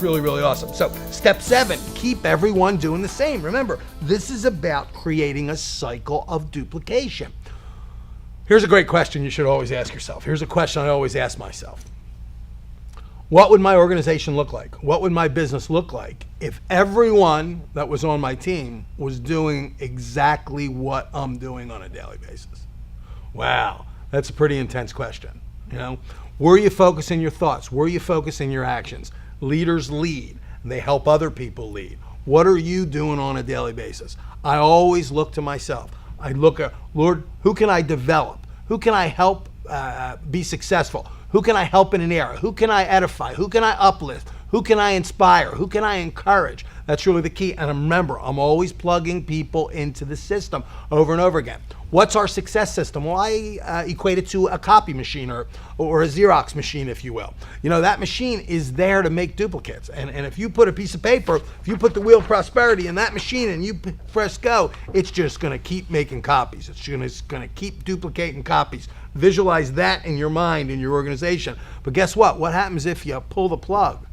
It's really, really awesome. So step 7, keep everyone doing the same. Remember, this is about creating a cycle of duplication. Here's a great question you should always ask yourself. Here's a question I always ask myself. What would my organization look like? What would my business look like if everyone that was on my team was doing exactly what I'm doing on a daily basis? Wow, that's a pretty intense question. You know, where are you focusing your thoughts? Where are you focusing your actions? Leaders lead, and they help other people lead. What are you doing on a daily basis? I always look to myself. I look at, Lord, who can I develop? Who can I help be successful? Who can I help in an area? Who can I edify? Who can I uplift? Who can I inspire? Who can I encourage? That's really the key. And remember, I'm always plugging people into the system over and over again. What's our success system? Well, I equate it to a copy machine or a Xerox machine, if you will. You know, that machine is there to make duplicates. And if you put a piece of paper, if you put the wheel of prosperity in that machine and you press go, it's just going to keep making copies. It's going to keep duplicating copies. Visualize that in your mind, in your organization. But guess what? What happens if you pull the plug?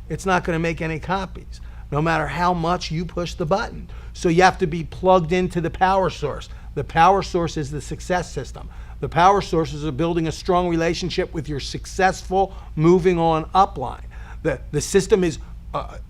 It's not going to make any copies, no matter how much you push the button. So you have to be plugged into the power source. The power source is the success system. The power source is building a strong relationship with your successful moving on upline. The system is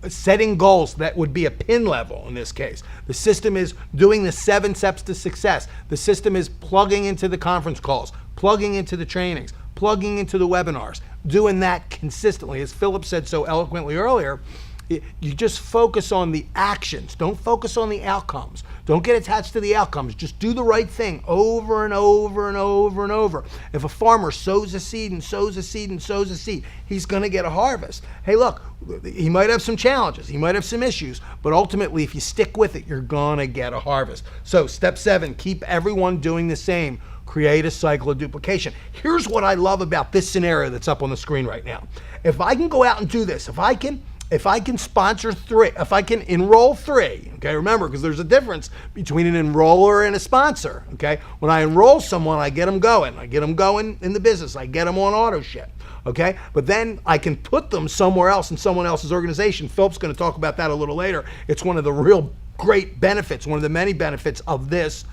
setting goals that would be a pin level in this case. The system is doing the 7 steps to success. The system is plugging into the conference calls, plugging into the trainings, plugging into the webinars, doing that consistently. As Philip said so eloquently earlier, you just focus on the actions. Don't focus on the outcomes. Don't get attached to the outcomes. Just do the right thing over and over and over and over. If a farmer sows a seed and sows a seed and sows a seed, he's going to get a harvest. Hey, look, he might have some challenges. He might have some issues. But ultimately, if you stick with it, you're going to get a harvest. So step 7, keep everyone doing the same. Create a cycle of duplication. Here's what I love about this scenario that's up on the screen right now. If I can go out and do this, if I can sponsor 3, if I can enroll 3, okay, remember, because there's a difference between an enroller and a sponsor, okay? When I enroll someone, I get them going. I get them going in the business. I get them on auto ship, okay? But then I can put them somewhere else in someone else's organization. Philip's going to talk about that a little later. It's one of the real great benefits, one of the many benefits of this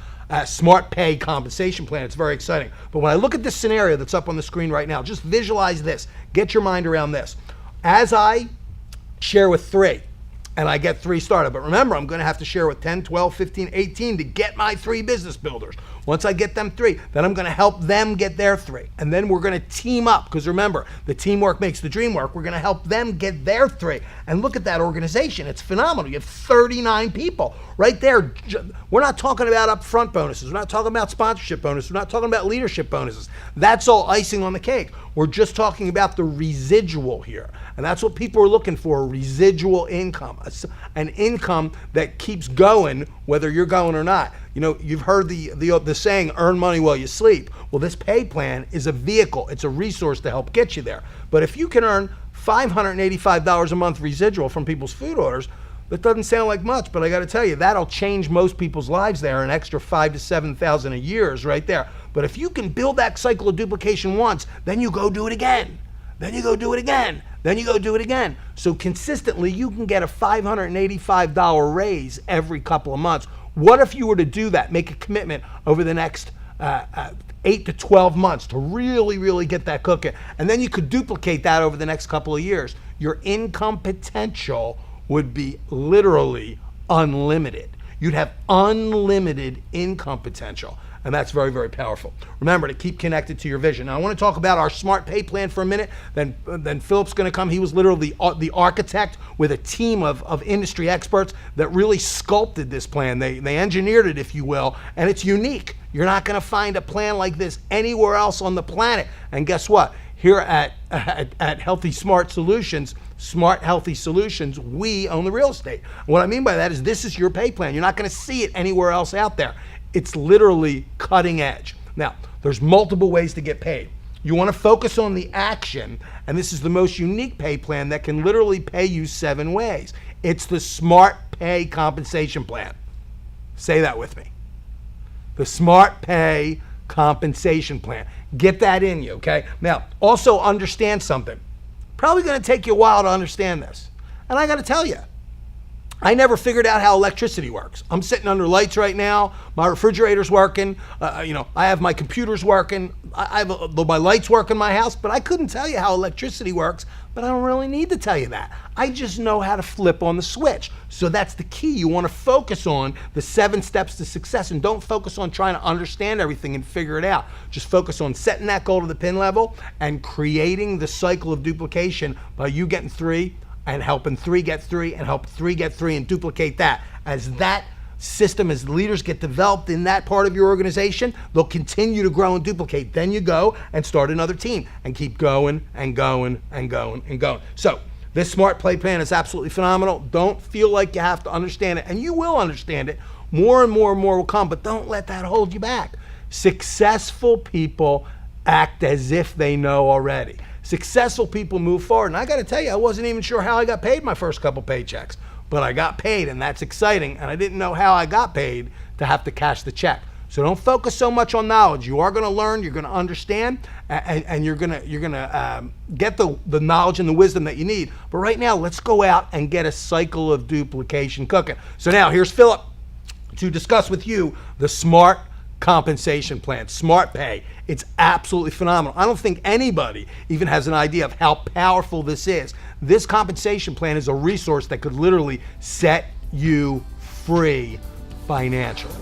smart pay compensation plan. It's very exciting. But when I look at this scenario that's up on the screen right now, just visualize this. Get your mind around this. As I share with 3 and I get 3 started, but remember, I'm going to have to share with 10, 12, 15, 18 to get my 3 business builders. Once I get them 3, then I'm going to help them get their 3. And then we're going to team up, because remember, the teamwork makes the dream work. We're going to help them get their 3. And look at that organization. It's phenomenal. You have 39 people right there. We're not talking about upfront bonuses. We're not talking about sponsorship bonuses. We're not talking about leadership bonuses. That's all icing on the cake. We're just talking about the residual here. And that's what people are looking for, residual income, an income that keeps going whether you're going or not. You know, you've heard the saying, earn money while you sleep. Well, this pay plan is a vehicle. It's a resource to help get you there. But if you can earn $585 a month residual from people's food orders, that doesn't sound like much, but I got to tell you, that'll change most people's lives there. An extra $5,000 to $7,000 a year is right there. But if you can build that cycle of duplication once, then you go do it again. Then you go do it again. Then you go do it again. So consistently, you can get a $585 raise every couple of months. What if you were to do that, make a commitment over the next 8 to 12 months to really, really get that cooking? And then you could duplicate that over the next couple of years. Your income potential would be literally unlimited. You'd have unlimited income potential. And that's very, very powerful. Remember to keep connected to your vision. Now, I want to talk about our smart pay plan for a minute. Then Philip's going to come. He was literally the architect with a team of industry experts that really sculpted this plan. They engineered it, if you will, and it's unique. You're not going to find a plan like this anywhere else on the planet. And guess what? Here at Healthy Smart Solutions, Smart Healthy Solutions, we own the real estate. What I mean by that is this is your pay plan. You're not going to see it anywhere else out there. It's literally cutting edge. Now, there's multiple ways to get paid. You want to focus on the action, and this is the most unique pay plan that can literally pay you 7 ways. It's the Smart Pay Compensation Plan. Say that with me. The Smart Pay Compensation Plan. Get that in you, okay? Now, also understand something. Probably going to take you a while to understand this. And I got to tell you, I never figured out how electricity works. I'm sitting under lights right now. My refrigerator's working. I have my computers working. I have my lights work in my house, but I couldn't tell you how electricity works, but I don't really need to tell you that. I just know how to flip on the switch. So that's the key. You want to focus on the 7 steps to success, and don't focus on trying to understand everything and figure it out. Just focus on setting that goal to the pin level and creating the cycle of duplication by you getting 3 and helping 3 get 3 and help 3 get 3 and duplicate that. As that system, as leaders get developed in that part of your organization, they'll continue to grow and duplicate. Then you go and start another team and keep going and going and going and going. So this SMART play plan is absolutely phenomenal. Don't feel like you have to understand it, and you will understand it. More and more and more will come, but don't let that hold you back. Successful people act as if they know already. Successful people move forward. And I got to tell you, I wasn't even sure how I got paid my first couple paychecks, but I got paid, and that's exciting. And I didn't know how I got paid to have to cash the check. So don't focus so much on knowledge. You are going to learn, you're going to understand, and you're going to get the knowledge and the wisdom that you need. But right now, let's go out and get a cycle of duplication cooking. So now here's Philip to discuss with you the SMART compensation plan, SMART Pay. It's absolutely phenomenal. I don't think anybody even has an idea of how powerful this is. This compensation plan is a resource that could literally set you free financially.